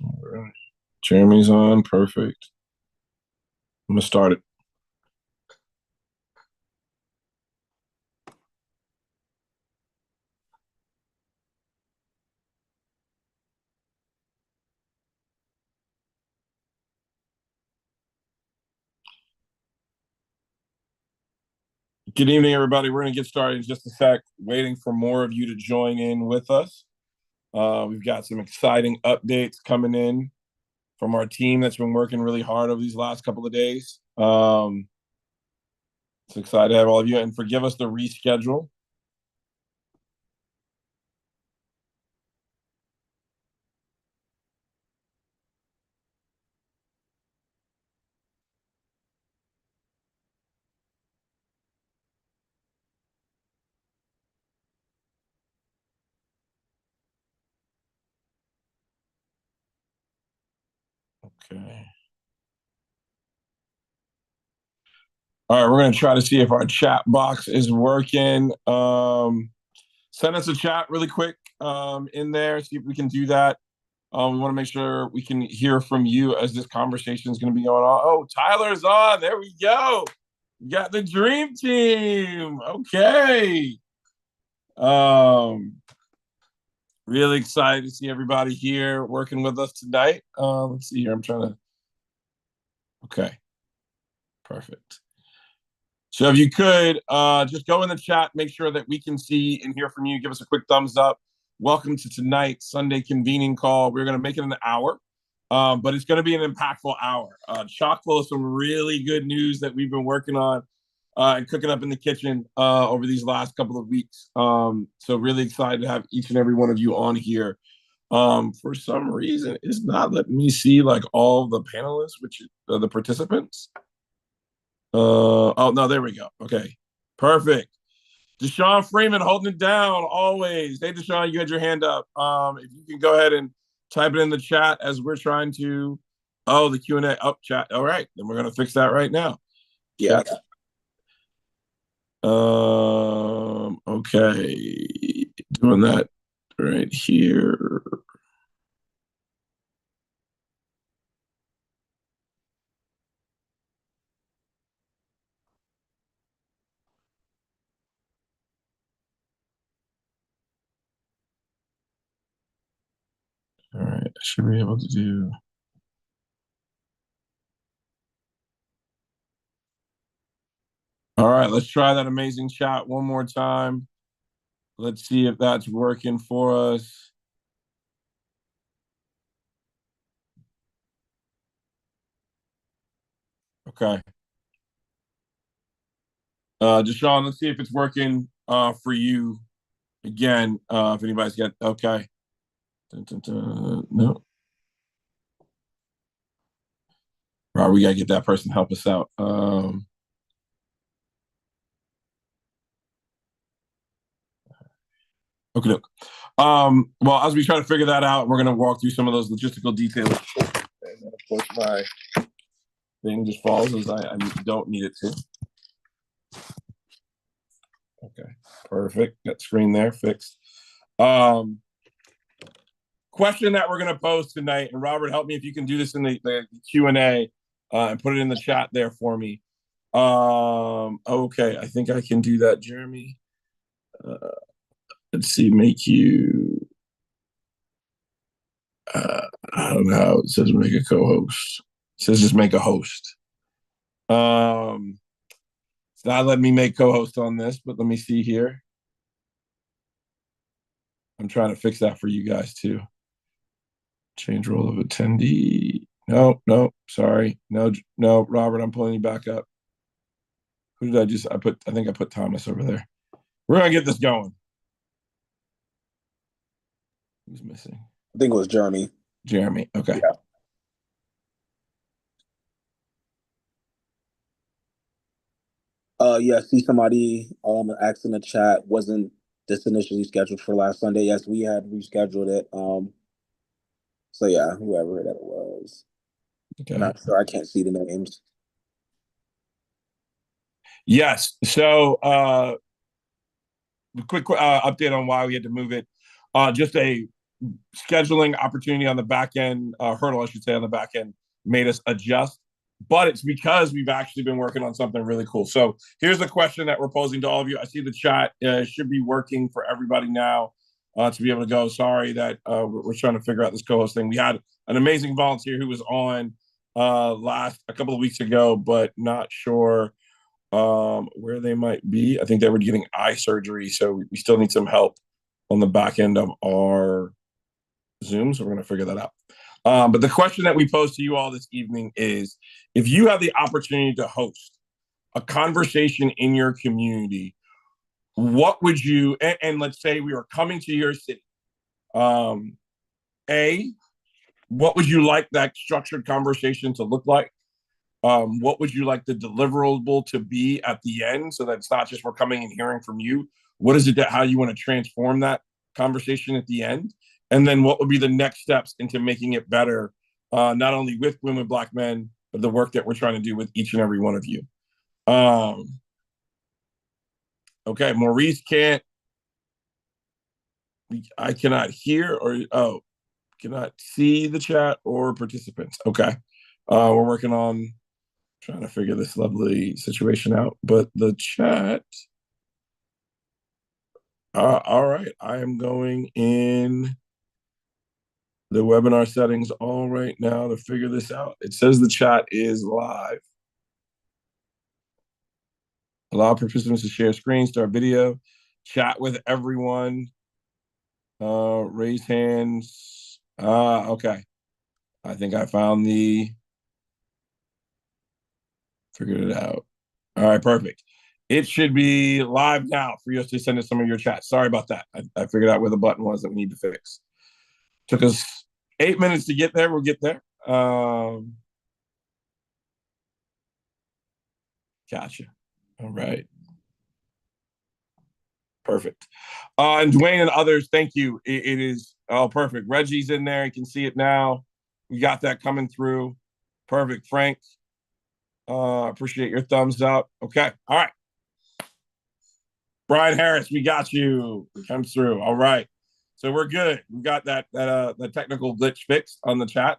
All right. Jeremy's on. Perfect. I'm gonna start it. Good evening, everybody. We're gonna get started in just a sec. Waiting for more of you to join in with us. We've got some exciting updates coming in from our team that's been working really hard over these last couple of days. It's excited to have all of you, and forgive us the reschedule. Okay. All right, we're gonna try to see if our chat box is working. Send us a chat really quick in there. See if we can do that. We want to make sure we can hear from you as this conversation is going to be going on. Oh, Tyler's on. There we go. We got the dream team. Okay. Um, really excited to see everybody here working with us tonight. Let's see here. I'm trying to. Okay. Perfect. So if you could just go in the chat, make sure that we can see and hear from you. Give us a quick thumbs up. Welcome to tonight's Sunday convening call. We're going to make it an hour, but it's going to be an impactful hour. Chock full of some really good news that we've been working on and cooking up in the kitchen over these last couple of weeks. So really excited to have each and every one of you on here. For some reason, it's not letting me see like all the panelists, which the participants. Oh no, there we go. Okay, perfect. Deshaun Freeman holding it down always. Hey, Deshaun, you had your hand up. If you can go ahead and type it in the chat as we're trying to. Oh, the Q&A up chat. All right, then we're gonna fix that right now. Yeah. Okay, doing that right here. All right, I should be able to do. All right, let's try that amazing chat one more time. Let's see if that's working for us. Okay. Deshaun, let's see if it's working for you again. If anybody's got okay. Dun, dun, dun. No. Right, we gotta get that person to help us out. Okay. Well, as we try to figure that out, we're gonna walk through some of those logistical details. And of course, my thing just falls as I don't need it to. Okay, perfect. That screen there fixed. Question that we're gonna pose tonight, and Robert, help me if you can do this in the Q&A and put it in the chat there for me. Okay, I think I can do that, Jeremy. Let's see, make you. I don't know how it says make a co-host. It says just make a host. It's not letting me make co-host on this, but let me see here. I'm trying to fix that for you guys too. Change role of attendee. No, no, sorry. No, no, Robert, I'm pulling you back up. Who did I just? I think I put Thomas over there. We're gonna get this going. Who's missing? I think it was Jeremy. Jeremy. Okay. Yeah. Yeah, see somebody asked in the chat, wasn't this initially scheduled for last Sunday? Yes, we had rescheduled it. So yeah, whoever that it was. Okay. And I'm sure I can't see the names. Yes. So quick update on why we had to move it. Just a scheduling opportunity on the back end, hurdle, I should say, on the back end, made us adjust. But it's because we've actually been working on something really cool. So here's the question that we're posing to all of you. I see the chat should be working for everybody now to be able to go. Sorry that we're trying to figure out this co-host thing. We had an amazing volunteer who was on a couple of weeks ago, but not sure where they might be. I think they were getting eye surgery, so we still need some help on the back end of our Zoom. So we're going to figure that out. But the question that we pose to you all this evening is, if you have the opportunity to host a conversation in your community, what would you, and let's say we were coming to your city, A, what would you like that structured conversation to look like? What would you like the deliverable to be at the end, so that it's not just we're coming and hearing from you? What is it that how you want to transform that conversation at the end? And then what would be the next steps into making it better, not only with women, Black men, but the work that we're trying to do with each and every one of you. Okay, Maurice can't. I cannot hear or cannot see the chat or participants. Okay, we're working on trying to figure this lovely situation out. But the chat. All right, I am going in the webinar settings all right now to figure this out. It says the chat is live. Allow participants to share screen, start video, chat with everyone, raise hands. Okay. I think I figured it out. All right, perfect. It should be live now for you to send us some of your chats. Sorry about that. I figured out where the button was that we need to fix. Took us 8 minutes to get there. We'll get there. Gotcha. All right. Perfect. And Dwayne and others, thank you. It is perfect. Reggie's in there. You can see it now. We got that coming through. Perfect. Frank, appreciate your thumbs up. Okay. All right. Brian Harris, we got you. It comes through. All right. So we're good. We got that the technical glitch fixed on the chat.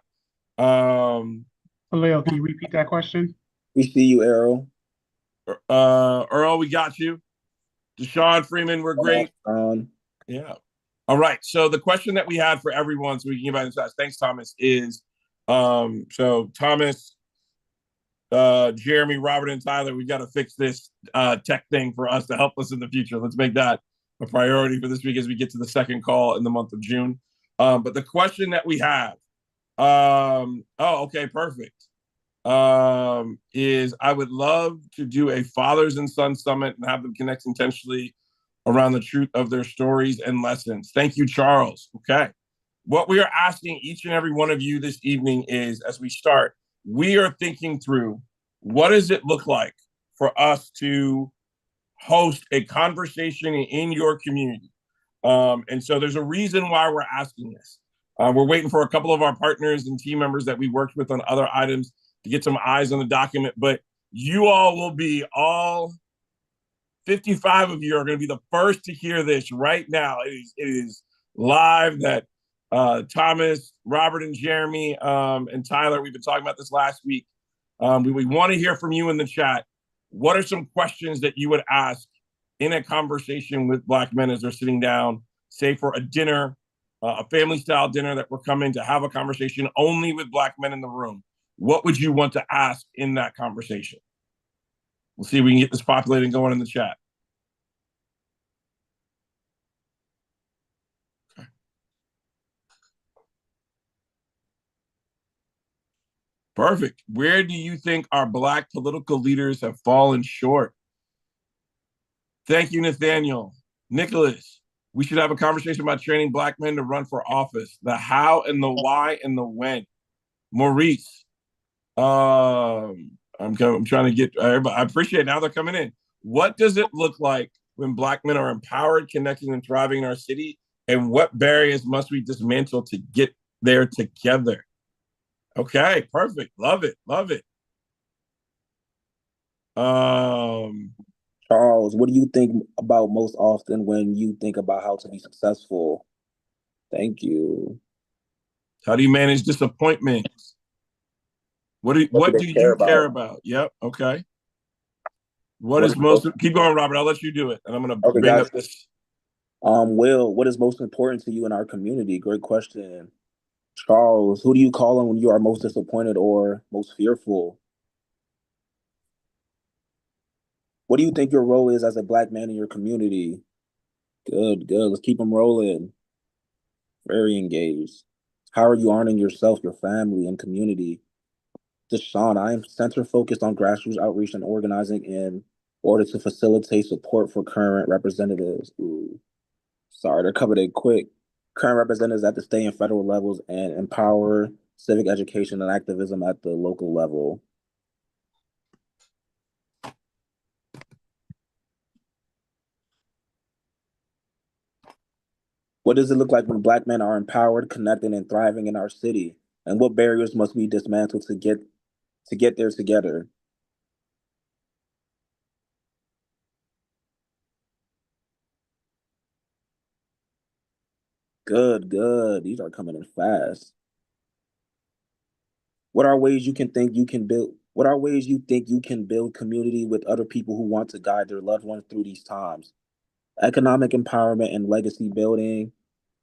Leo, can you repeat that question? We see you, Errol. Earl, we got you. Deshaun Freeman, we're great. Yeah. All right. So the question that we had for everyone, so we can give out this. Thanks, Thomas. Is so Thomas, Jeremy, Robert, and Tyler, we got to fix this tech thing for us to help us in the future. Let's make that a priority for this week as we get to the second call in the month of June. But the question that we have, okay, perfect. Is I would love to do a fathers and sons summit and have them connect intentionally around the truth of their stories and lessons. Thank you, Charles. Okay. What we are asking each and every one of you this evening is, as we start, we are thinking through, what does it look like for us to host a conversation in your community? And so there's a reason why we're asking this. We're waiting for a couple of our partners and team members that we worked with on other items to get some eyes on the document, but you all will be all 55 of you are going to be the first to hear this right now. It is live that Thomas, Robert, and Jeremy, and Tyler, we've been talking about this last week. We want to hear from you in the chat. What are some questions that you would ask in a conversation with Black men as they're sitting down, say for a dinner, a family-style dinner that we're coming to have a conversation only with Black men in the room? What would you want to ask in that conversation? We'll see if we can get this populated and going in the chat. Okay. Perfect. Where do you think our Black political leaders have fallen short? Thank you, Nathaniel. Nicholas, we should have a conversation about training Black men to run for office. The how and the why and the when. Maurice, I'm trying to get everybody. I appreciate it. Now they're coming in. What does it look like when Black men are empowered, connecting, and thriving in our city? And what barriers must we dismantle to get there together? Okay, perfect. Love it. Love it. Charles, what do you think about most often when you think about how to be successful? Thank you. How do you manage disappointment? What do What they do care you care about? about? Yep. Okay. What What is is most? most Keep going, Robert. I'll let you do it, and I'm gonna okay, bring up guys? this. Will, what is most important to you in our community? Great question. Charles, who do you call on when you are most disappointed or most fearful? What do you think your role is as a black man in your community? Good, good. Let's keep them rolling. Very engaged. How are you honoring yourself, your family, and community? Deshaun, I am center focused on grassroots outreach and organizing in order to facilitate support for current representatives. Ooh, sorry, they're covered it quick. Current representatives at the state and federal levels and empower civic education and activism at the local level. What does it look like when black men are empowered, connected, and thriving in our city? And what barriers must we dismantle to get there together? Good, good. These are coming in fast. What are ways you can think you can build? What are ways you think you can build community with other people who want to guide their loved ones through these times? Economic empowerment and legacy building.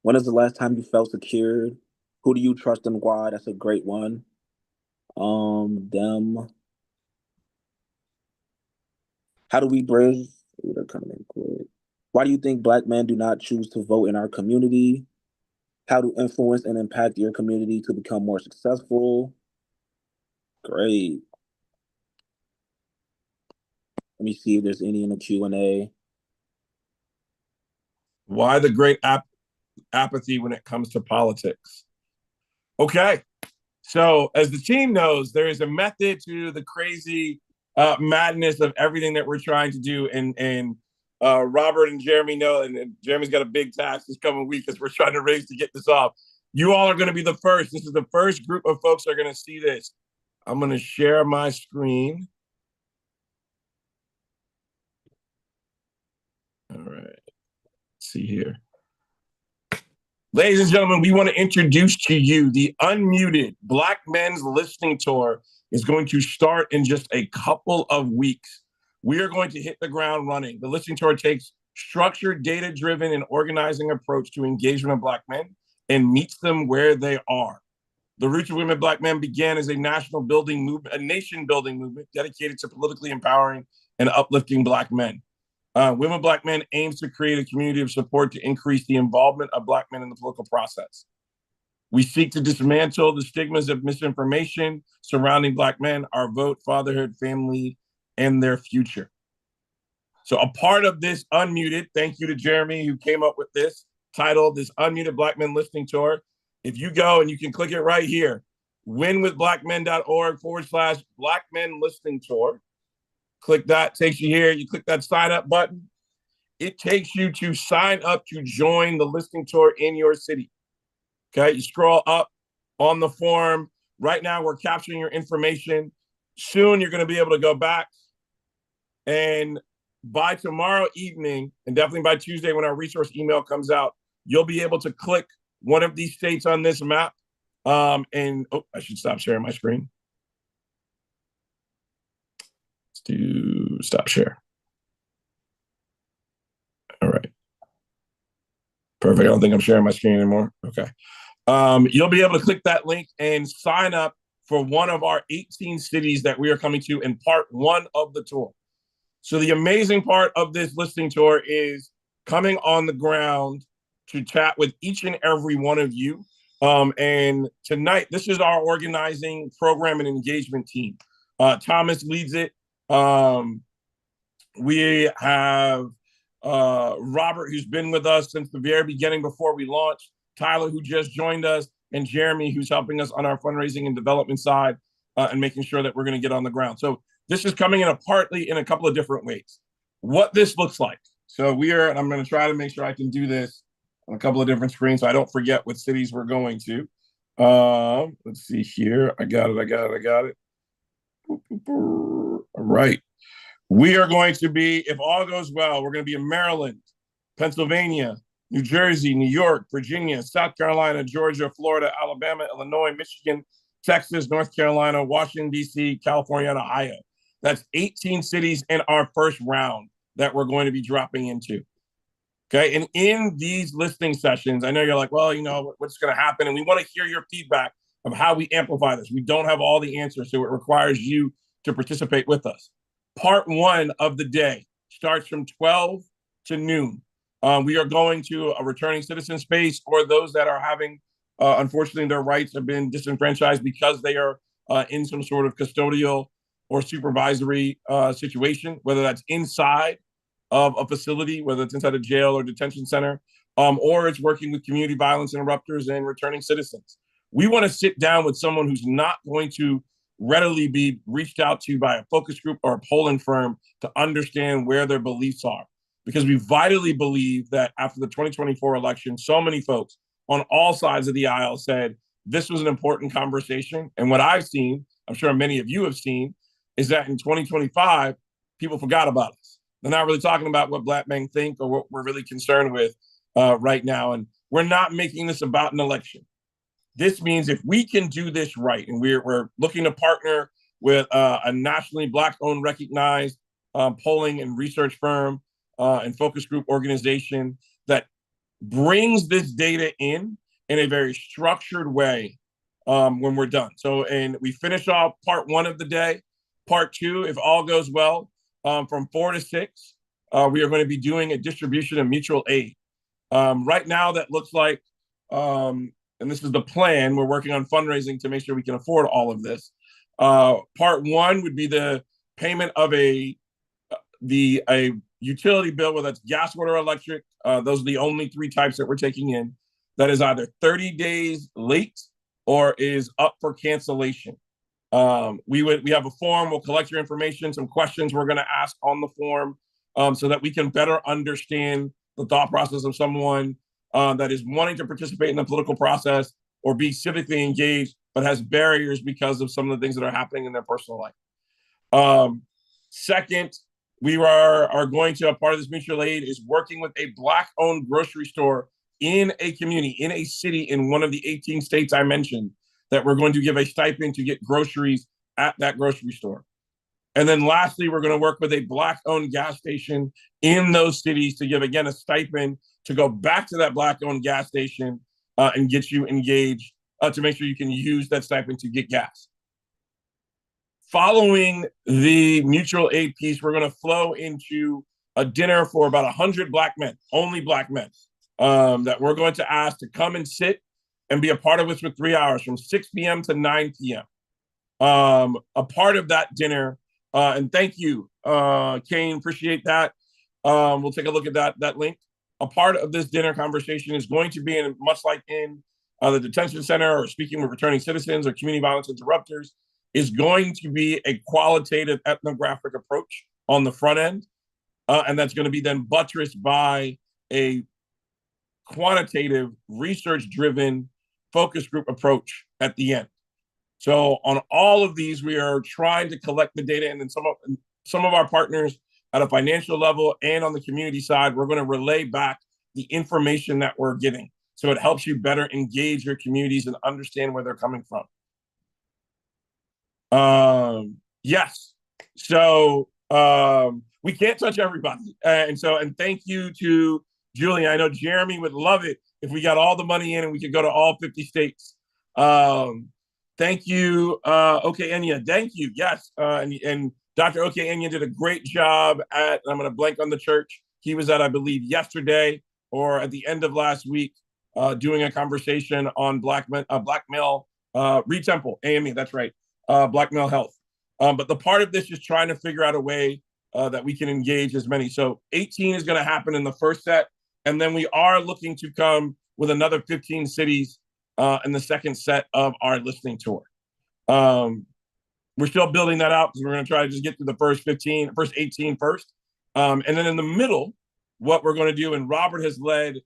When is the last time you felt secured? Who do you trust and why? That's a great one. Them. How do we bridge? Ooh, they're coming in quick. Why do you think black men do not choose to vote in our community? How to influence and impact your community to become more successful? Great. Let me see if there's any in the Q&A. Why the great apathy when it comes to politics? Okay. So, as the team knows, there is a method to the crazy madness of everything that we're trying to do. And Robert and Jeremy know, and Jeremy's got a big task this coming week as we're trying to race to get this off. You all are going to be the first. This is the first group of folks that are going to see this. I'm going to share my screen. All right. Let's see here. Ladies and gentlemen, we want to introduce to you the Unmuted Black Men's Listening Tour is going to start in just a couple of weeks. We are going to hit the ground running. The listening tour takes structured, data-driven, and organizing approach to engagement of Black men and meets them where they are. The Roots of Women Black Men began as a national building movement, a nation building movement dedicated to politically empowering and uplifting Black men. Women Black Men aims to create a community of support to increase the involvement of Black men in the political process. We seek to dismantle the stigmas of misinformation surrounding Black men, our vote, fatherhood, family, and their future. So, a part of this Unmuted, thank you to Jeremy who came up with this title, this Unmuted Black Men Listening Tour. If you go and you can click it right here, winwithblackmen.org/Black Men Listening Tour. Click that, takes you here. You click that sign up button. It takes you to sign up to join the listening tour in your city. Okay, you scroll up on the form. Right now, we're capturing your information. Soon, you're going to be able to go back. And by tomorrow evening, and definitely by Tuesday when our resource email comes out, you'll be able to click one of these states on this map. I should stop sharing my screen. Let's do stop share. All right. Perfect. I don't think I'm sharing my screen anymore. Okay. You'll be able to click that link and sign up for one of our 18 cities that we are coming to in part one of the tour. So the amazing part of this listening tour is coming on the ground to chat with each and every one of you. And tonight, this is our organizing program and engagement team. Thomas leads it. We have Robert, who's been with us since the very beginning before we launched, Tyler, who just joined us, and Jeremy, who's helping us on our fundraising and development side and making sure that we're going to get on the ground. So this is coming in partly in a couple of different ways. What this looks like. So and I'm going to try to make sure I can do this on a couple of different screens so I don't forget what cities we're going to. Let's see here. I got it. All right. We are going to be, if all goes well, we're going to be in Maryland, Pennsylvania, New Jersey, New York, Virginia, South Carolina, Georgia, Florida, Alabama, Illinois, Michigan, Texas, North Carolina, Washington, D.C., California, and Ohio. That's 18 cities in our first round that we're going to be dropping into. Okay. And in these listening sessions, I know you're like, well, what's going to happen? And we want to hear your feedback of how we amplify this. We don't have all the answers, so it requires you to participate with us. Part one of the day starts from 12 to noon. We are going to a returning citizen space, or those that are having, unfortunately, their rights have been disenfranchised because they are in some sort of custodial or supervisory situation, whether that's inside of a facility, whether it's inside a jail or detention center, or it's working with community violence interrupters and returning citizens. We want to sit down with someone who's not going to readily be reached out to by a focus group or a polling firm to understand where their beliefs are. Because we vitally believe that after the 2024 election, so many folks on all sides of the aisle said this was an important conversation. And what I've seen, I'm sure many of you have seen, is that in 2025, people forgot about us. They're not really talking about what Black men think or what we're really concerned with right now. And we're not making this about an election. This means if we can do this right, and we're looking to partner with a nationally Black-owned, recognized polling and research firm and focus group organization that brings this data in a very structured way when we're done. So, and we finish off part one of the day. Part two, if all goes well, from 4 to 6, we are going to be doing a distribution of mutual aid. Right now, that looks like, and this is the plan, we're working on fundraising to make sure we can afford all of this. Part one would be the payment of a utility bill, whether that's gas, water, electric. Those are the only 3 types that we're taking in. That is either 30 days late or is up for cancellation. We have a form. We'll collect your information, some questions we're going to ask on the form, so that we can better understand the thought process of someone that is wanting to participate in the political process or be civically engaged, but has barriers because of some of the things that are happening in their personal life. Second, we are going to, a part of this mutual aid is working with a Black-owned grocery store in a community, in a city, in one of the 18 states I mentioned, that we're going to give a stipend to get groceries at that grocery store. And then lastly, we're going to work with a Black-owned gas station in those cities to give, again, a stipend to go back to that Black-owned gas station and get you engaged to make sure you can use that stipend to get gas. Following the mutual aid piece, we're going to flow into a dinner for about 100 Black men, only Black men, that we're going to ask to come and sit and be a part of us for 3 hours from 6 p.m. to 9 p.m. A part of that dinner, and thank you, Kane, appreciate that. We'll take a look at that link. A part of this dinner conversation is going to be much like in the detention center or speaking with returning citizens or community violence interrupters, is going to be a qualitative ethnographic approach on the front end. And that's going to be then buttressed by a quantitative, research-driven focus group approach at the end. So on all of these, we are trying to collect the data, and then some of our partners at a financial level and on the community side, we're going to relay back the information that we're getting. So it helps you better engage your communities and understand where they're coming from. Yes. So we can't touch everybody. And thank you to Julian. I know Jeremy would love it if we got all the money in and we could go to all 50 states. Thank you, OK Enya. Thank you. Yes. And Dr. OK Enya did a great job at, I'm going to blank on the church he was at, I believe, yesterday or at the end of last week, doing a conversation on black male, Reed Temple, AME, that's right, black male health. But the part of this is trying to figure out a way that we can engage as many. So 18 is going to happen in the first set. And then we are looking to come with another 15 cities in the second set of our listening tour. We're still building that out because we're going to try to just get through the first 18 first. And then in the middle, what we're going to do, and Robert has led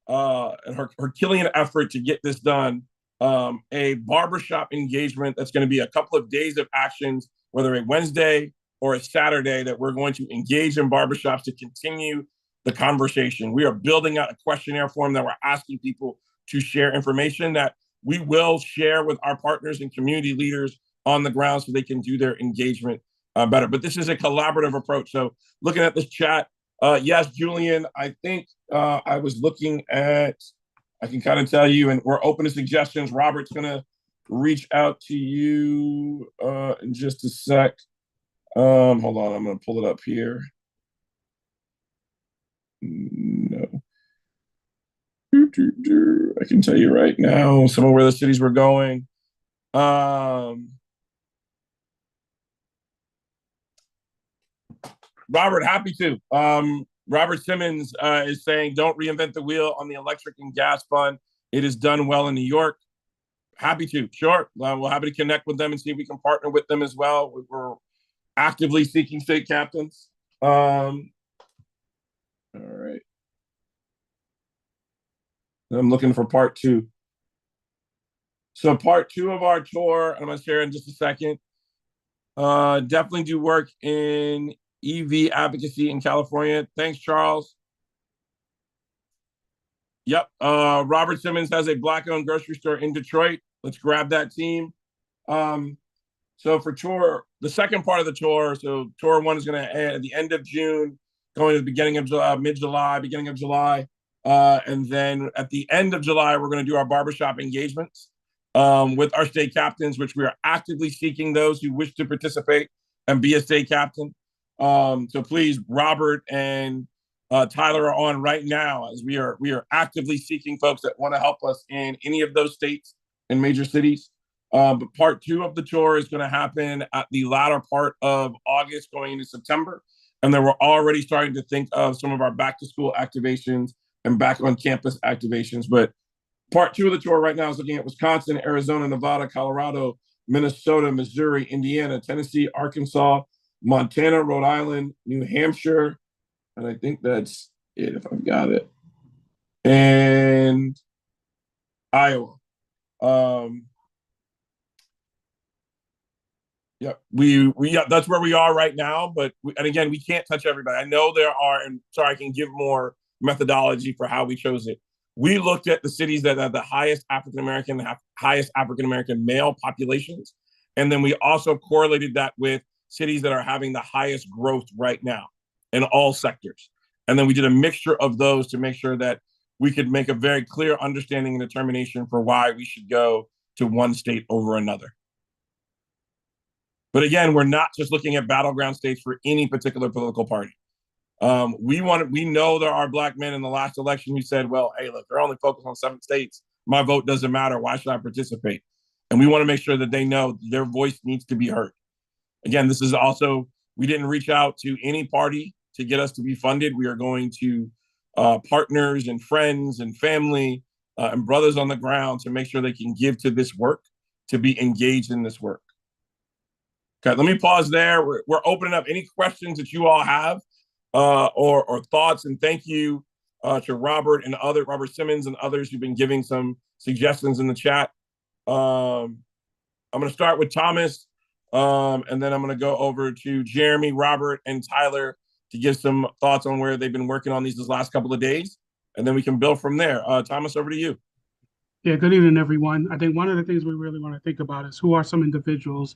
a Herculean effort to get this done, a barbershop engagement that's going to be a couple of days of actions, whether a Wednesday or a Saturday, that we're going to engage in barbershops to continue the conversation. We are building out a questionnaire form that we're asking people to share information that we will share with our partners and community leaders on the ground so they can do their engagement better. But this is a collaborative approach. So looking at this chat, yes, Julian, I think I was looking at, I can kind of tell you, and we're open to suggestions. Robert's going to reach out to you in just a sec. Hold on, I'm going to pull it up here. No. I can tell you right now some of where the cities were going. Robert, happy to. Robert Simmons is saying, don't reinvent the wheel on the electric and gas fund. It is done well in New York. Happy to, sure. We're happy to connect with them and see if we can partner with them as well. We're actively seeking state captains. All right. I'm looking for part two. So part two of our tour, I'm going to share in just a second. Definitely do work in EV advocacy in California. Thanks, Charles. Yep. Robert Simmons has a Black-owned grocery store in Detroit. Let's grab that team. So for tour, the second part of the tour, so tour one is going to end at the end of June, going to the beginning of July, mid-July, beginning of July. And then at the end of July, we're going to do our barbershop engagements with our state captains, which we are actively seeking those who wish to participate and be a state captain. So please, Robert and Tyler are on right now as we are actively seeking folks that want to help us in any of those states and major cities. But part two of the tour is going to happen at the latter part of August, going into September. And then we're already starting to think of some of our back to school activations and back on campus activations. But part two of the tour right now is looking at Wisconsin, Arizona, Nevada, Colorado, Minnesota, Missouri, Indiana, Tennessee, Arkansas, Montana, Rhode Island, New Hampshire. And I think that's it if I've got it. And Iowa. Yeah, that's where we are right now. But and again, we can't touch everybody. I know there are, and sorry, I can give more methodology for how we chose it. We looked at the cities that have the highest African American male populations, and then we also correlated that with cities that are having the highest growth right now in all sectors. And then we did a mixture of those to make sure that we could make a very clear understanding and determination for why we should go to one state over another. But again, we're not just looking at battleground states for any particular political party. We know there are Black men in the last election who said, well, hey, look, they're only focused on 7 states. My vote doesn't matter. Why should I participate? And we want to make sure that they know their voice needs to be heard. Again, this is also, we didn't reach out to any party to get us to be funded. We are going to partners and friends and family and brothers on the ground to make sure they can give to this work, to be engaged in this work. Okay, let me pause there. We're opening up any questions that you all have or thoughts. And thank you to Robert Simmons and others who've been giving some suggestions in the chat. I'm going to start with Thomas, and then I'm going to go over to Jeremy, Robert, and Tyler to give some thoughts on where they've been working on these last couple of days. And then we can build from there. Thomas, over to you. Yeah, good evening, everyone. I think one of the things we really want to think about is who are some individuals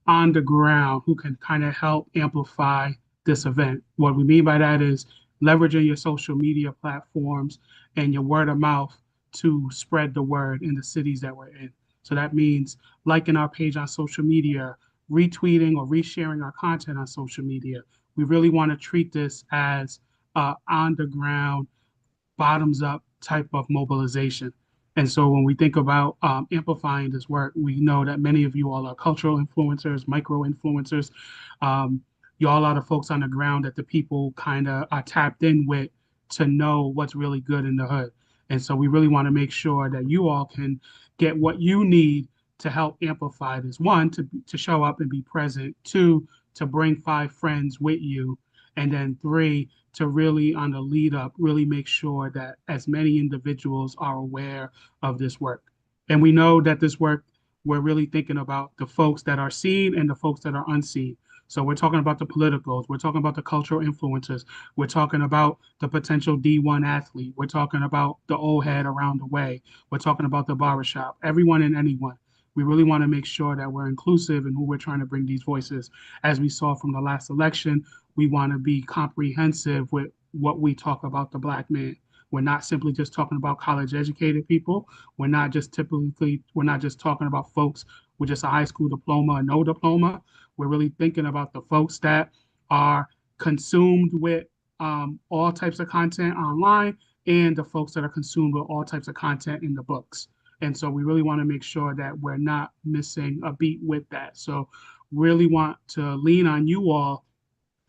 on the ground who can kind of help amplify this event. What we mean by that is leveraging your social media platforms and your word of mouth to spread the word in the cities that we're in. So that means liking our page on social media, retweeting or resharing our content on social media. We really want to treat this as on the ground, bottoms up type of mobilization. And so when we think about amplifying this work, we know that many of you all are cultural influencers, micro influencers. You all are the folks on the ground that the people kind of are tapped in with to know what's really good in the hood. And so we really want to make sure that you all can get what you need to help amplify this. One, to show up and be present. Two, to bring 5 friends with you. And then 3, to really, on the lead up, really make sure that as many individuals are aware of this work. And we know that this work, we're really thinking about the folks that are seen and the folks that are unseen. So we're talking about the politicals, we're talking about the cultural influencers, we're talking about the potential D1 athlete, we're talking about the old head around the way, we're talking about the barbershop, everyone and anyone. We really want to make sure that we're inclusive in who we're trying to bring these voices. As we saw from the last election, we want to be comprehensive with what we talk about the Black man. We're not simply just talking about college educated people. We're not just talking about folks with just a high school diploma or no diploma. We're really thinking about the folks that are consumed with all types of content online and the folks that are consumed with all types of content in the books. And so we really want to make sure that we're not missing a beat with that. So really want to lean on you all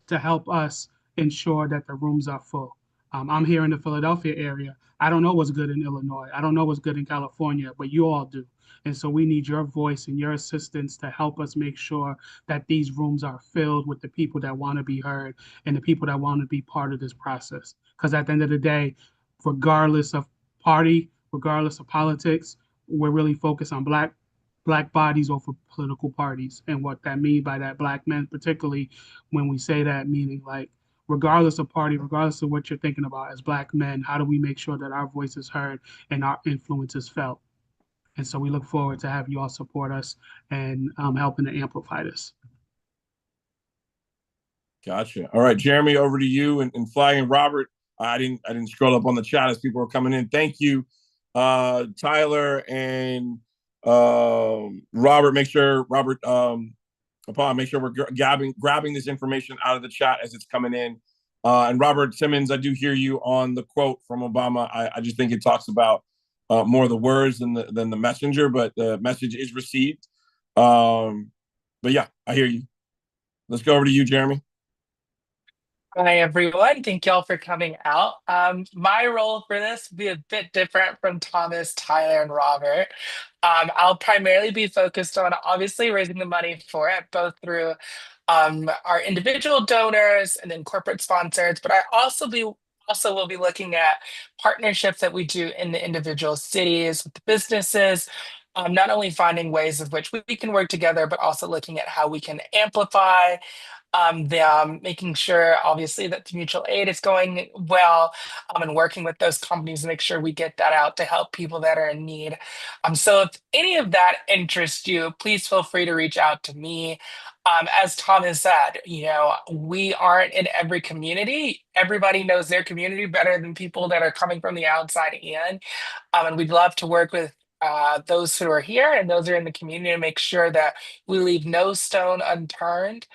to help us ensure that the rooms are full. I'm here in the Philadelphia area. I don't know what's good in Illinois. I don't know what's good in California, but you all do. And so we need your voice and your assistance to help us make sure that these rooms are filled with the people that want to be heard and the people that want to be part of this process. Because at the end of the day, regardless of party, regardless of politics, we're really focused on black bodies over political parties. And what that means by that, black men, particularly when we say that, meaning like, regardless of party, regardless of what you're thinking about as black men, how do we make sure that our voice is heard and our influence is felt? And so we look forward to have you all support us and helping to amplify this. Gotcha. All right, Jeremy, over to you and flagging Robert. I didn't scroll up on the chat as people were coming in. Thank you, Tyler and Robert. Make sure Robert, upon make sure we're grabbing this information out of the chat as it's coming in. And Robert Simmons, I do hear you on the quote from Obama. I just think it talks about more of the words than the messenger, but the message is received. But yeah, I hear you. Let's go over to you, Jeremy. Hi, everyone. Thank y'all for coming out. My role for this will be a bit different from Thomas, Tyler, and Robert. I'll primarily be focused on obviously raising the money for it, both through our individual donors and then corporate sponsors, but I also will be looking at partnerships that we do in the individual cities with the businesses. Not only finding ways of which we can work together, but also looking at how we can amplify making sure obviously that the mutual aid is going well, and working with those companies to make sure we get that out to help people that are in need. So if any of that interests you, please feel free to reach out to me. As Thomas said, we aren't in every community. Everybody knows their community better than people that are coming from the outside in. And we'd love to work with those who are here and those who are in the community to make sure that we leave no stone unturned,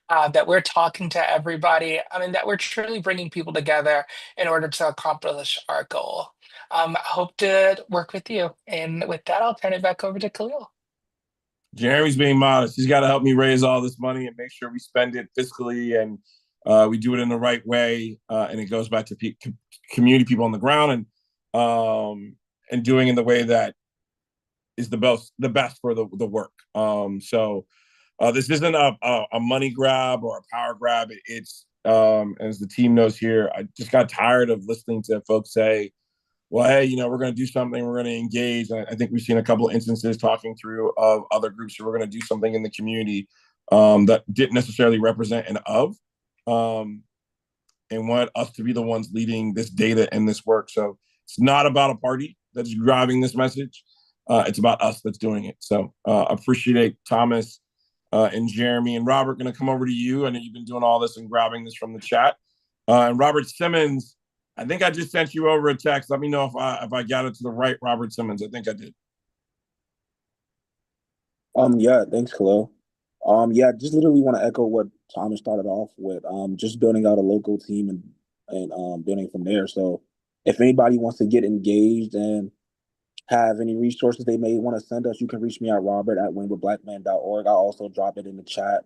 that we're talking to everybody. I mean, that we're truly bringing people together in order to accomplish our goal. I hope to work with you. And with that, I'll turn it back over to Khalil. Jeremy's being modest. He's got to help me raise all this money and make sure we spend it fiscally and we do it in the right way. And it goes back to community people on the ground and doing in the way that is the best for the work. So this isn't a money grab or a power grab. It's as the team knows here, I just got tired of listening to folks say, well, hey, we're going to do something, we're going to engage. And I think we've seen a couple of instances talking through of other groups who are going to do something in the community that didn't necessarily represent an of, and want us to be the ones leading this data and this work. So it's not about a party that's driving this message. It's about us that's doing it. So appreciate Thomas and Jeremy and Robert. Going to come over to you. I know you've been doing all this and grabbing this from the chat. And Robert Simmons, I think I just sent you over a text. Let me know if I got it to the right Robert Simmons. I think I did. Yeah, thanks, Khalil. Yeah, just literally want to echo what Thomas started off with. Just building out a local team and building from there. So if anybody wants to get engaged and have any resources they may want to send us, you can reach me at robert@winwithblackman.org. I'll also drop it in the chat.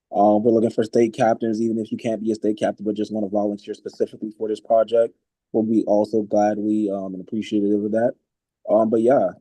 We're looking for state captains, even if you can't be a state captain, but just want to volunteer specifically for this project. We'll be also gladly and appreciative of that. But yeah.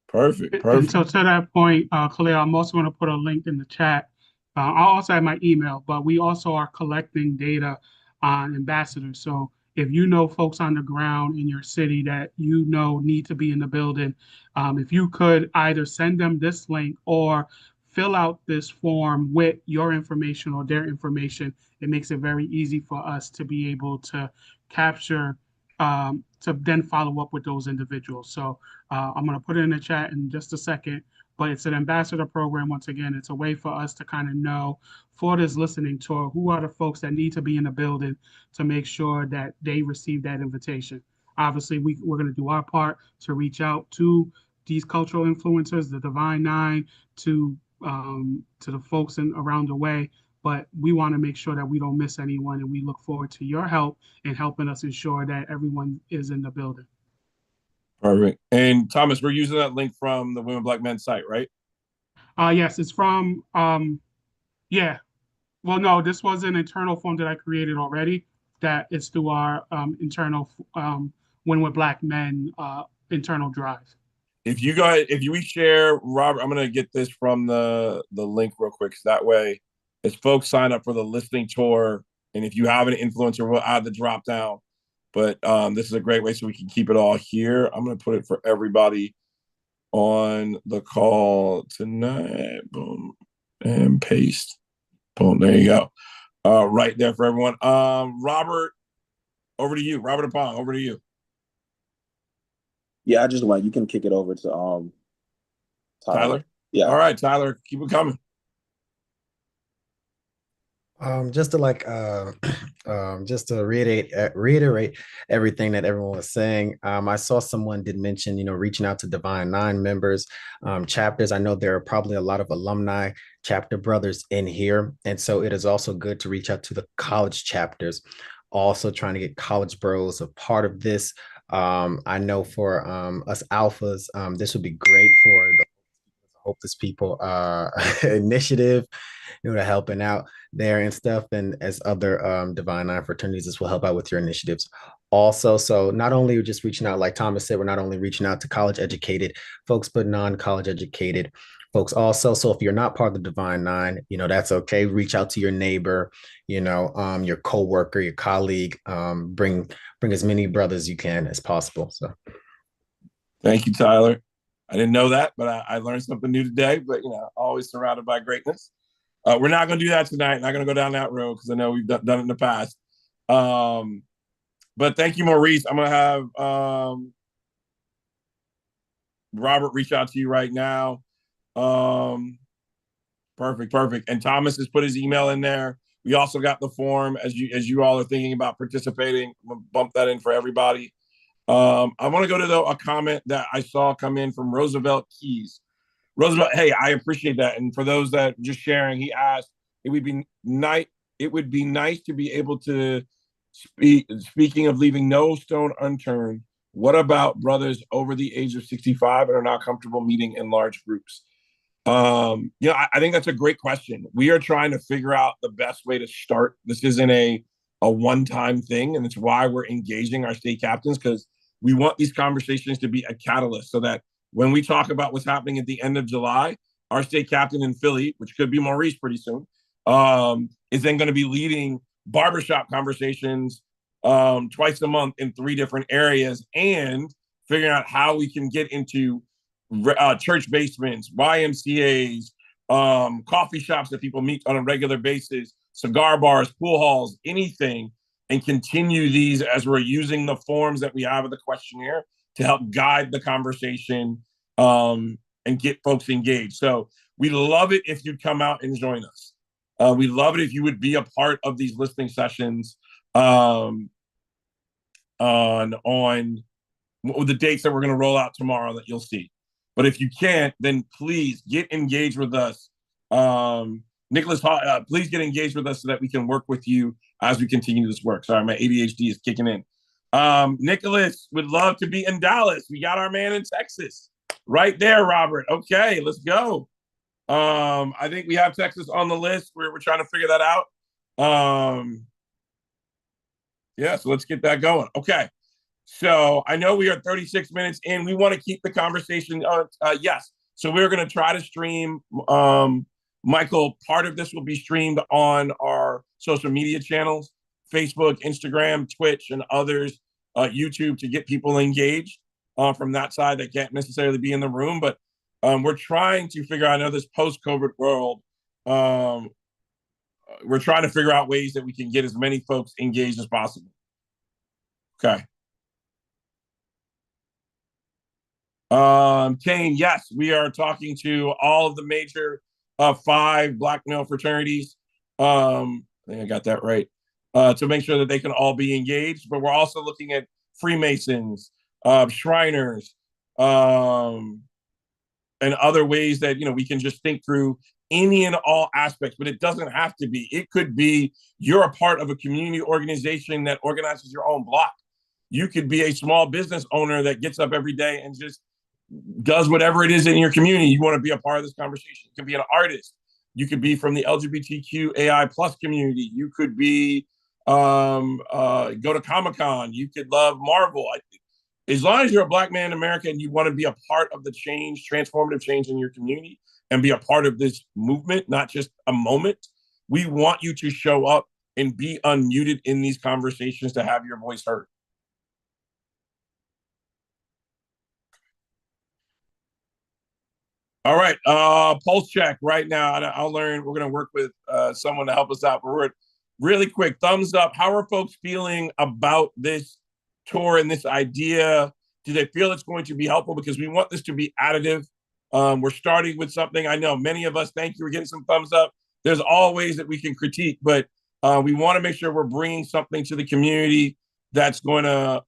Perfect. And so to that point, Khalil, I'm also going to put a link in the chat. I'll also have my email, but we also are collecting data on ambassadors. So if you know folks on the ground in your city that need to be in the building, if you could either send them this link or fill out this form with your information or their information, it makes it very easy for us to be able to capture, to then follow up with those individuals. So I'm going to put it in the chat in just a second, but it's an ambassador program. Once again, it's a way for us to kind of know for this listening tour, who are the folks that need to be in the building to make sure that they receive that invitation. Obviously, we're going to do our part to reach out to these cultural influencers, the Divine Nine, to the folks around the way. But we want to make sure that we don't miss anyone, and we look forward to your help in helping us ensure that everyone is in the building. Perfect. And Thomas, we're using that link from the Women Black Men site, right? Yes, it's from yeah. Well, no, this was an internal form that I created already. That is through our internal When We're Black Men internal drive. If we share, Robert, I'm gonna get this from the link real quick, so that way, as folks sign up for the listening tour, and if you have an influencer, we'll add the drop down. But this is a great way so we can keep it all here. I'm gonna put it for everybody on the call tonight. Boom, and paste. Boom. There you go. Right there for everyone. Robert, over to you. Robert Apong, over to you. Yeah, I just went. You can kick it over to Tyler. Yeah. All right, Tyler, keep it coming. Just to just to reiterate everything that everyone was saying. I saw someone did mention, reaching out to Divine Nine members, chapters. I know there are probably a lot of alumni chapter brothers in here, and so it is also good to reach out to the college chapters. Also, trying to get college bros a part of this. I know for us alphas, this would be great for the Hopeless People initiative, to helping out there and stuff. And as other Divine Nine fraternities, this will help out with your initiatives also. So not only just reaching out, like Thomas said, we're not only reaching out to college educated folks, but non-college educated folks also. So if you're not part of the Divine Nine, that's okay. Reach out to your neighbor, your coworker, your colleague. Bring as many brothers you can as possible. So thank you, Tyler. I didn't know that, but I learned something new today. But always surrounded by greatness. We're not going to do that tonight. Not going to go down that road because I know we've done it in the past. But thank you, Maurice. I'm going to have Robert reach out to you right now. Perfect. And Thomas has put his email in there. We also got the form as you all are thinking about participating. I'm going to bump that in for everybody. I want to go to a comment that I saw come in from Roosevelt Keys. Roosevelt, hey, I appreciate that. And for those that just sharing, he asked, it would be nice to be able to speaking of leaving no stone unturned, what about brothers over the age of 65 and are not comfortable meeting in large groups? I think that's a great question. We are trying to figure out the best way to start. This isn't a one-time thing, and it's why we're engaging our state captains, because we want these conversations to be a catalyst so that when we talk about what's happening at the end of July, our state captain in Philly, which could be Maurice pretty soon, is then going to be leading barbershop conversations twice a month in 3 different areas and figuring out how we can get into church basements, YMCAs, coffee shops that people meet on a regular basis, cigar bars, pool halls, anything, and continue these as we're using the forms that we have of the questionnaire to help guide the conversation and get folks engaged. So we'd love it if you'd come out and join us. We'd love it if you would be a part of these listening sessions on the dates that we're going to roll out tomorrow that you'll see. But if you can't, then please get engaged with us. Nicholas, please get engaged with us so that we can work with you as we continue this work. Sorry, my ADHD is kicking in. Nicholas would love to be in Dallas. We got our man in Texas. Right there, Robert. Okay, let's go. I think we have Texas on the list. We're trying to figure that out. So let's get that going. Okay. So I know we are 36 minutes in. We want to keep the conversation. Yes. So we're going to try to stream. Michael, part of this will be streamed on our social media channels, Facebook, Instagram, Twitch, and others, YouTube, to get people engaged from that side that can't necessarily be in the room. But We're trying to figure out, I know this post-COVID world, we're trying to figure out ways that we can get as many folks engaged as possible. Okay. Kane, yes, we are talking to all of the major 5 Black male fraternities. I think I got that right. To make sure that they can all be engaged, but we're also looking at Freemasons, Shriners, and other ways that we can just think through any and all aspects. But it doesn't have to be. It could be you're a part of a community organization that organizes your own block. You could be a small business owner that gets up every day and just does whatever it is in your community. You want to be a part of this conversation. You could be an artist. You could be from the LGBTQ AI plus community. You could be go to Comic-Con. You could love Marvel. As long as you're a Black man in America and you want to be a part of the change, transformative change in your community, and be a part of this movement, not just a moment, we want you to show up and be unmuted in these conversations to have your voice heard. All right, pulse check right now. I'll learn. We're going to work with someone to help us out. But we're really quick. Thumbs up. How are folks feeling about this tour and this idea? Do they feel it's going to be helpful? Because we want this to be additive. We're starting with something. I know many of us, thank you, we're getting some thumbs up. There's all ways that we can critique, but we want to make sure we're bringing something to the community that's going to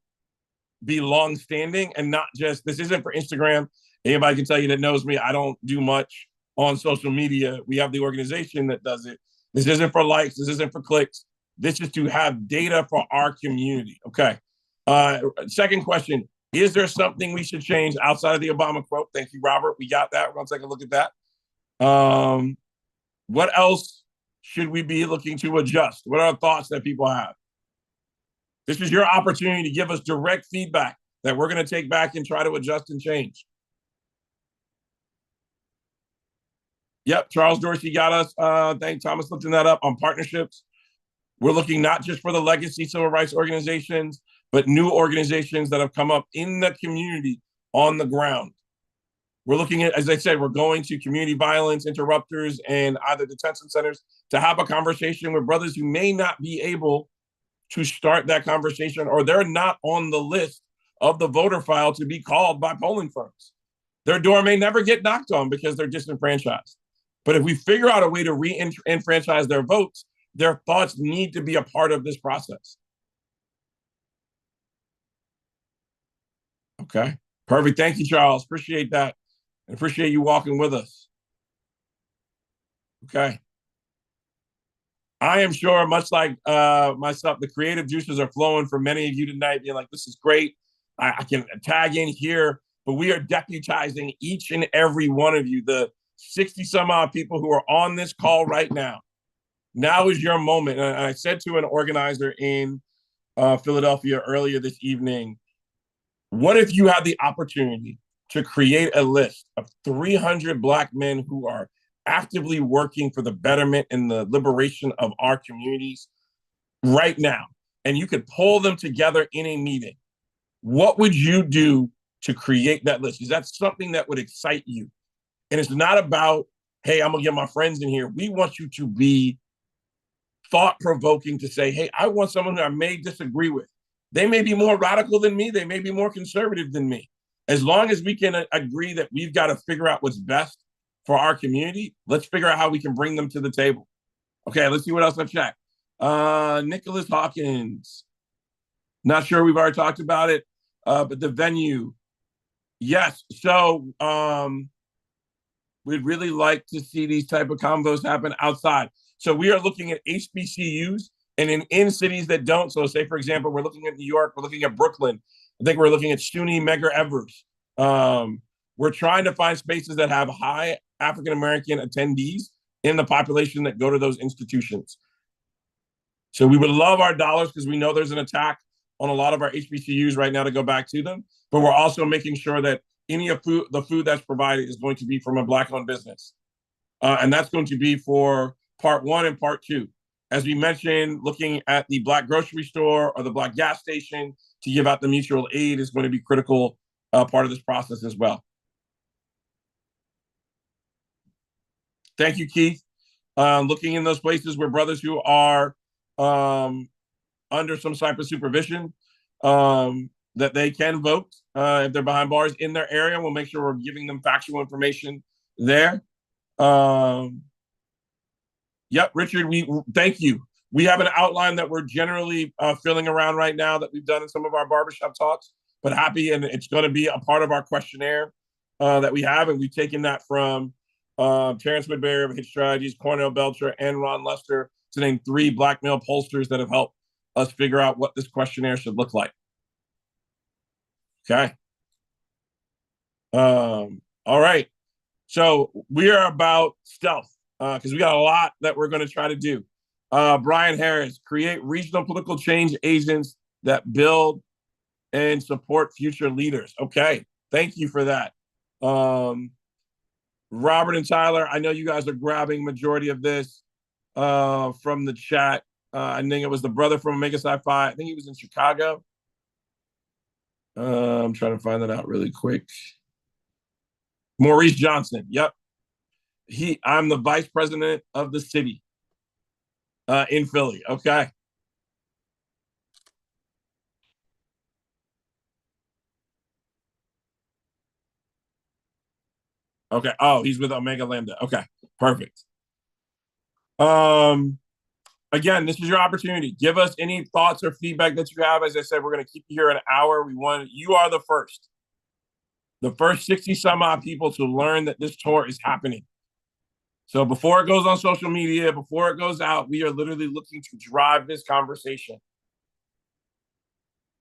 be long-standing and not just, this isn't for Instagram. Anybody can tell you that knows me, I don't do much on social media. We have the organization that does it. This isn't for likes. This isn't for clicks. This is to have data for our community. Okay. Second question. Is there something we should change outside of the Obama quote? Thank you, Robert. We got that. We're going to take a look at that. What else should we be looking to adjust? What are thoughts that people have? This is your opportunity to give us direct feedback that we're going to take back and try to adjust and change. Yep, Charles Dorsey got us. Thank Thomas looking that up on partnerships. We're looking not just for the legacy civil rights organizations, but new organizations that have come up in the community on the ground. We're looking at, as I said, we're going to community violence interrupters and either detention centers to have a conversation with brothers who may not be able to start that conversation, or they're not on the list of the voter file to be called by polling firms. Their door may never get knocked on because they're disenfranchised. But if we figure out a way to re-enfranchise their votes, their thoughts need to be a part of this process. Okay, perfect. Thank you, Charles. Appreciate that. And appreciate you walking with us. Okay. I am sure, much like myself, the creative juices are flowing for many of you tonight, being like, this is great. I can tag in here, but we are deputizing each and every one of you, the 60 some odd people who are on this call right now. Now is your moment. And I said to an organizer in Philadelphia earlier this evening, what if you had the opportunity to create a list of 300 Black men who are actively working for the betterment and the liberation of our communities right now, and you could pull them together in a meeting? What would you do to create that list? Is that something that would excite you? And it's not about, hey, I'm gonna get my friends in here. We want you to be thought-provoking to say, hey, I want someone who I may disagree with. They may be more radical than me. They may be more conservative than me. As long as we can agree that we've got to figure out what's best for our community, let's figure out how we can bring them to the table. Okay, let's see what else I've checked. Nicholas Hawkins. Not sure we've already talked about it, but the venue. Yes, so we'd really like to see these type of convos happen outside. So we are looking at HBCUs and in cities that don't. So say, for example, we're looking at New York, we're looking at Brooklyn. I think we're looking at SUNY Medgar Evers. We're trying to find spaces that have high African-American attendees in the population that go to those institutions. So we would love our dollars because we know there's an attack on a lot of our HBCUs right now to go back to them. But we're also making sure that any of the food that's provided is going to be from a Black-owned business. And that's going to be for part 1 and part 2. As we mentioned, looking at the Black grocery store or the Black gas station to give out the mutual aid is going to be critical part of this process as well. Thank you, Keith. Looking in those places where brothers who are under some type of supervision, that they can vote if they're behind bars in their area. We'll make sure we're giving them factual information there. Yep, Richard, we thank you. We have an outline that we're generally filling around right now that we've done in some of our barbershop talks, but happy, and it's going to be a part of our questionnaire that we have, and we've taken that from Terrence Woodbury of Hit Strategies, Cornell Belcher, and Ron Lester, to name 3 black male pollsters that have helped us figure out what this questionnaire should look like. Okay. All right. So we are about stealth because we got a lot that we're going to try to do. Brian Harris, create regional political change agents that build and support future leaders. Okay. Thank you for that. Robert and Tyler, I know you guys are grabbing majority of this from the chat. I think it was the brother from Omega Sci-Fi. I think he was in Chicago. I'm trying to find that out really quick. Maurice Johnson. Yep. I'm the vice president of the city in Philly. Okay. Okay. Oh, he's with Omega Lambda. Okay. Perfect. Again, this is your opportunity. Give us any thoughts or feedback that you have. As I said, we're going to keep you here an hour. You are the first 60 some odd people to learn that this tour is happening. So before it goes on social media, before it goes out, we are literally looking to drive this conversation.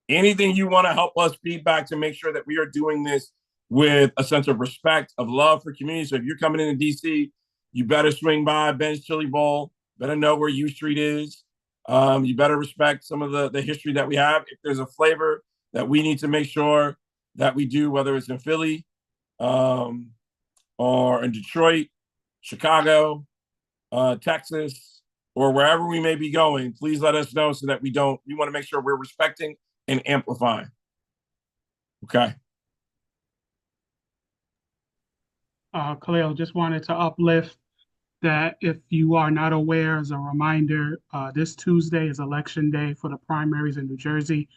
Anything you want to help us feedback to make sure that we are doing this with a sense of respect, of love for community. So if you're coming into DC, you better swing by Ben's Chili Bowl, better know where U Street is. You better respect some of the history that we have. If there's a flavor that we need to make sure that we do, whether it's in Philly or in Detroit, Chicago, Texas, or wherever we may be going, please let us know so that we want to make sure we're respecting and amplifying. Okay. Khalil, just wanted to uplift that if you are not aware, as a reminder, this Tuesday is election day for the primaries in New Jersey.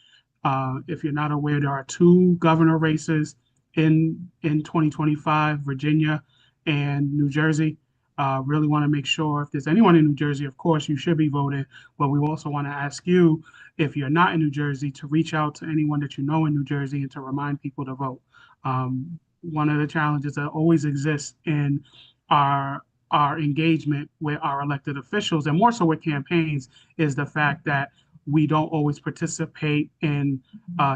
If you're not aware, there are 2 governor races in 2025, Virginia and New Jersey. Really want to make sure if there's anyone in New Jersey, of course, you should be voting, but we also want to ask you, if you're not in New Jersey, to reach out to anyone that you know in New Jersey and to remind people to vote. One of the challenges that always exists in our engagement with our elected officials, and more so with campaigns, is the fact that we don't always participate in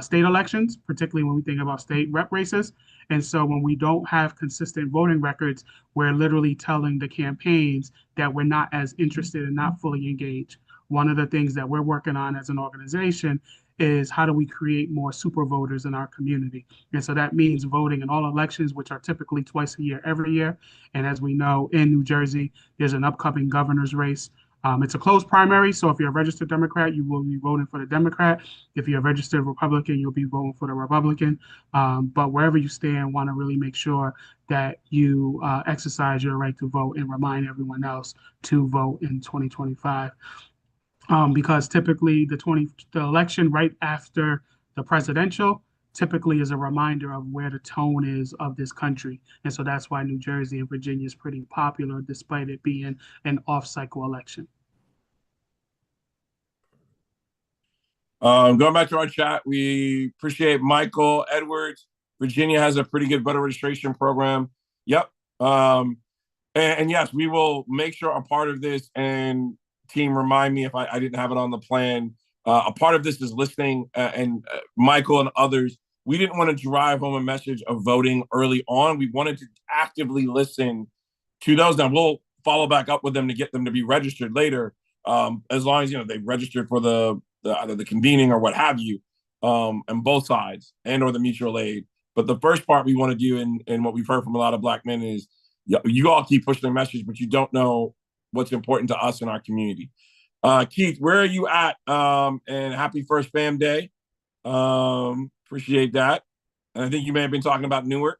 state elections, particularly when we think about state rep races. And so when we don't have consistent voting records, we're literally telling the campaigns that we're not as interested and not fully engaged. One of the things that we're working on as an organization is how do we create more super voters in our community? And so that means voting in all elections, which are typically twice a year, every year. And as we know, in New Jersey, there's an upcoming governor's race. It's a closed primary, so if you're a registered Democrat, you will be voting for the Democrat. If you're a registered Republican, you'll be voting for the Republican. But wherever you stand, want to really make sure that you exercise your right to vote and remind everyone else to vote in 2025. Because typically the election right after the presidential typically is a reminder of where the tone is of this country. And so that's why New Jersey and Virginia is pretty popular, despite it being an off-cycle election. Going back to our chat, we appreciate Michael Edwards. Virginia has a pretty good voter registration program. Yep. And yes, we will make sure a part of this, and team, remind me if I didn't have it on the plan. A part of this is listening, and Michael and others, we didn't want to drive home a message of voting early on. We wanted to actively listen to those. Now we'll follow back up with them to get them to be registered later, as long as they've registered for either the convening or what have you, on both sides, and or the mutual aid. But the first part we want to do, and what we've heard from a lot of Black men, is you all keep pushing the message, but you don't know what's important to us in our community. Keith, where are you at? And happy first fam day. Appreciate that. And I think you may have been talking about Newark.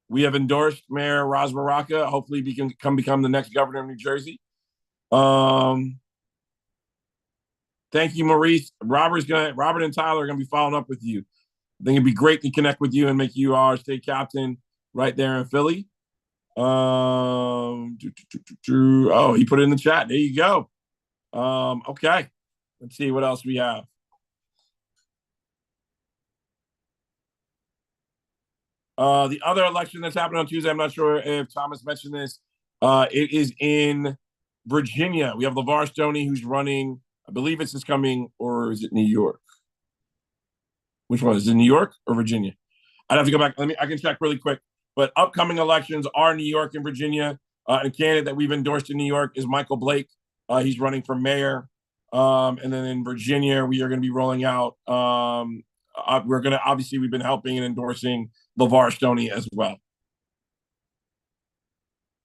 We have endorsed Mayor Ras Baraka. Hopefully, he can become the next governor of New Jersey. Thank you, Maurice. Robert and Tyler are gonna be following up with you. I think it'd be great to connect with you and make you our state captain right there in Philly. Oh, he put it in the chat. There you go. Okay. Let's see what else we have. The other election that's happening on Tuesday, I'm not sure if Thomas mentioned this. It is in Virginia. We have LeVar Stoney who's running. I believe it's this coming, or is it New York? Which one? Is it New York or Virginia? I'd have to go back. I can check really quick. But upcoming elections are New York and Virginia. And a candidate that we've endorsed in New York is Michael Blake. He's running for mayor. And then in Virginia, we are going to be rolling out. We've been helping and endorsing LeVar Stoney as well.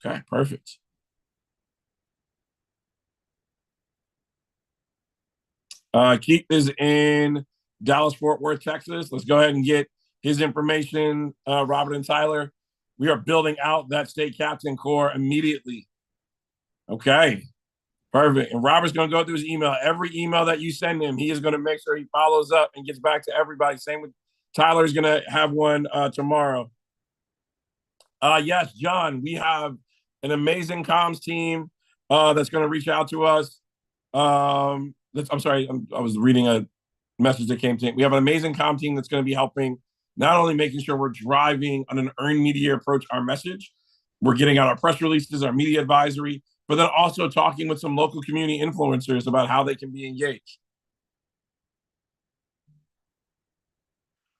Okay, perfect. Keith is in Dallas-Fort Worth, Texas. Let's go ahead and get his information, Robert and Tyler. We are building out that state captain corps immediately. Okay, perfect. And Robert's going to go through his email. Every email that you send him, he is going to make sure he follows up and gets back to everybody. Same with Tyler's going to have one tomorrow. Yes, John, we have an amazing comms team that's going to reach out to us. I'm sorry, I was reading a message that came to me. We have an amazing comm team that's going to be helping, not only making sure we're driving on an earned media approach our message, we're getting out our press releases, our media advisory, but then also talking with some local community influencers about how they can be engaged.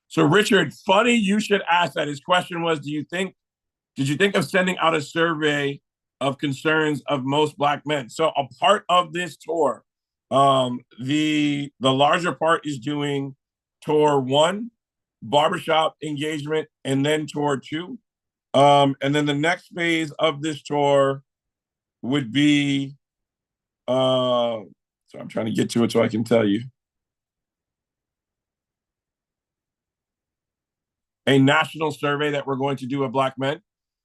So Richard, funny you should ask that. His question was, did you think of sending out a survey of concerns of most Black men? So a part of this tour, the larger part is doing tour 1, barbershop engagement, and then tour 2. And then the next phase of this tour would be, so I'm trying to get to it so I can tell you. A national survey that we're going to do of Black men.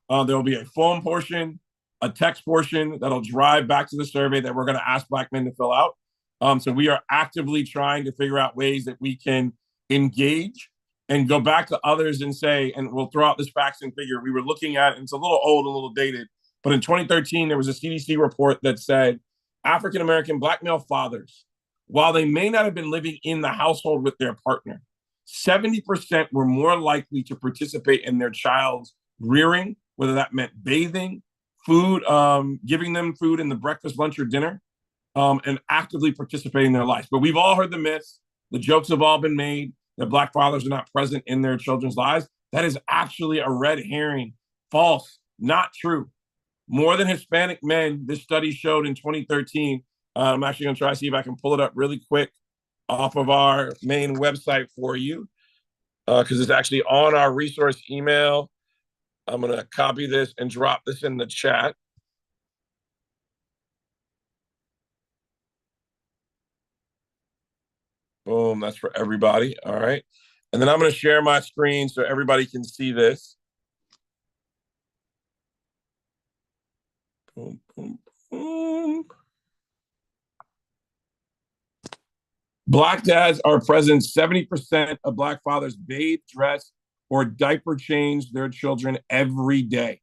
There'll be a phone portion, a text portion that'll drive back to the survey that we're going to ask Black men to fill out. So we are actively trying to figure out ways that we can engage and go back to others and say, and we'll throw out this facts and figure we were looking at, and it's a little old, a little dated, but in 2013, there was a CDC report that said African-American Black male fathers, while they may not have been living in the household with their partner, 70% were more likely to participate in their child's rearing, whether that meant bathing, food, giving them food in the breakfast, lunch, or dinner, and actively participating in their lives. But we've all heard the myths. The jokes have all been made that Black fathers are not present in their children's lives. That is actually a red herring. False, not true. More than Hispanic men, this study showed in 2013. I'm actually going to try to see if I can pull it up really quick off of our main website for you, because it's actually on our resource email. I'm going to copy this and drop this in the chat. Boom, that's for everybody. All right. And then I'm going to share my screen so everybody can see this. Boom, boom, boom. Black dads are present. 70% of Black fathers bathe, dress, or diaper change their children every day.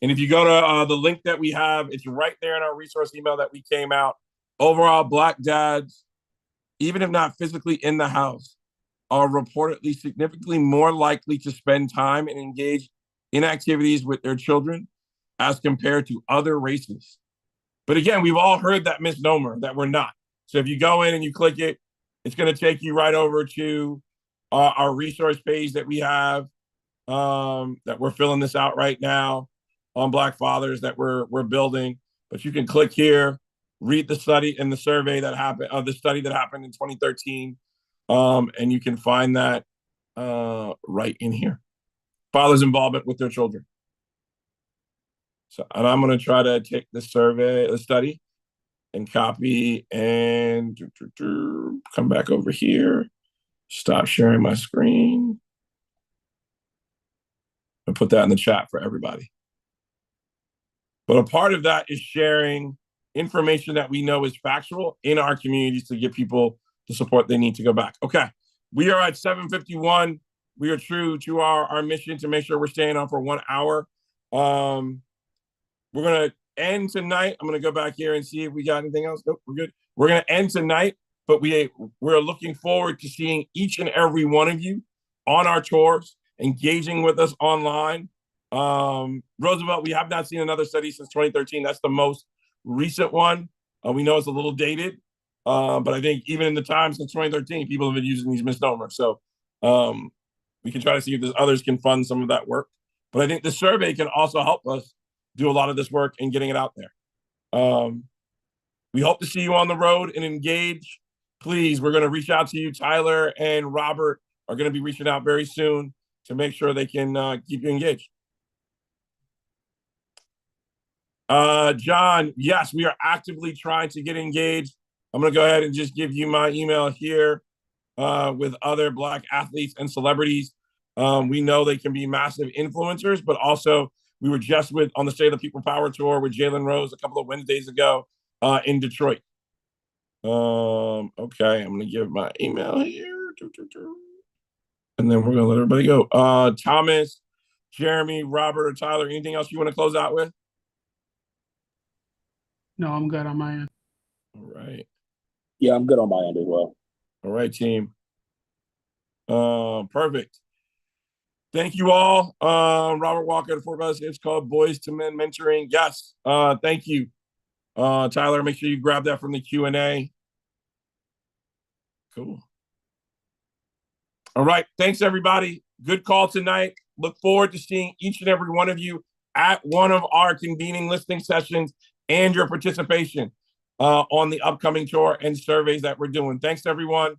And if you go to the link that we have, it's right there in our resource email that we came out. Overall, Black dads, even if not physically in the house, are reportedly significantly more likely to spend time and engage in activities with their children as compared to other races. But again, we've all heard that misnomer that we're not. So if you go in and you click it, it's going to take you right over to our resource page that we have, that we're filling this out right now on Black fathers that we're building. But you can click here, read the study and the survey that happened, the study that happened in 2013, and you can find that right in here. Fathers' involvement with their children. So, and I'm going to try to take the study, and copy and come back over here. Stop sharing my screen. and put that in the chat for everybody. But a part of that is sharing information that we know is factual in our communities to give people the support they need to go back. Okay, we are at 7:51. We are true to our mission to make sure we're staying on for 1 hour. We're going to end tonight. I'm going to go back here and see if we got anything else. Nope, we're good. We're going to end tonight, but we're looking forward to seeing each and every one of you on our tours, engaging with us online. Roosevelt, we have not seen another study since 2013. That's the most recent one. We know it's a little dated, but I think even in the time since 2013, people have been using these misnomers. So we can try to see if there's others can fund some of that work. But I think the survey can also help us do a lot of this work and getting it out there. We hope to see you on the road and engage. Please, we're going to reach out to you. Tyler and Robert are going to be reaching out very soon to make sure they can keep you engaged. John, yes, we are actively trying to get engaged. I'm going to go ahead and just give you my email here with other Black athletes and celebrities. We know they can be massive influencers, but also we were just on the State of the People Power Tour with Jalen Rose a couple of Wednesdays ago in Detroit. Okay, I'm going to give my email here. And then we're going to let everybody go. Thomas, Jeremy, Robert, or Tyler, anything else you want to close out with? No, I'm good on my end. All right. Yeah, I'm good on my end as well. All right, team. Perfect. Thank you all. Robert Walker, for us, it's called Boys to Men Mentoring. Yes. Thank you. Tyler, make sure you grab that from the Q&A. Cool. All right. Thanks, everybody. Good call tonight. Look forward to seeing each and every one of you at one of our convening listening sessions and your participation on the upcoming tour and surveys that we're doing. Thanks, everyone.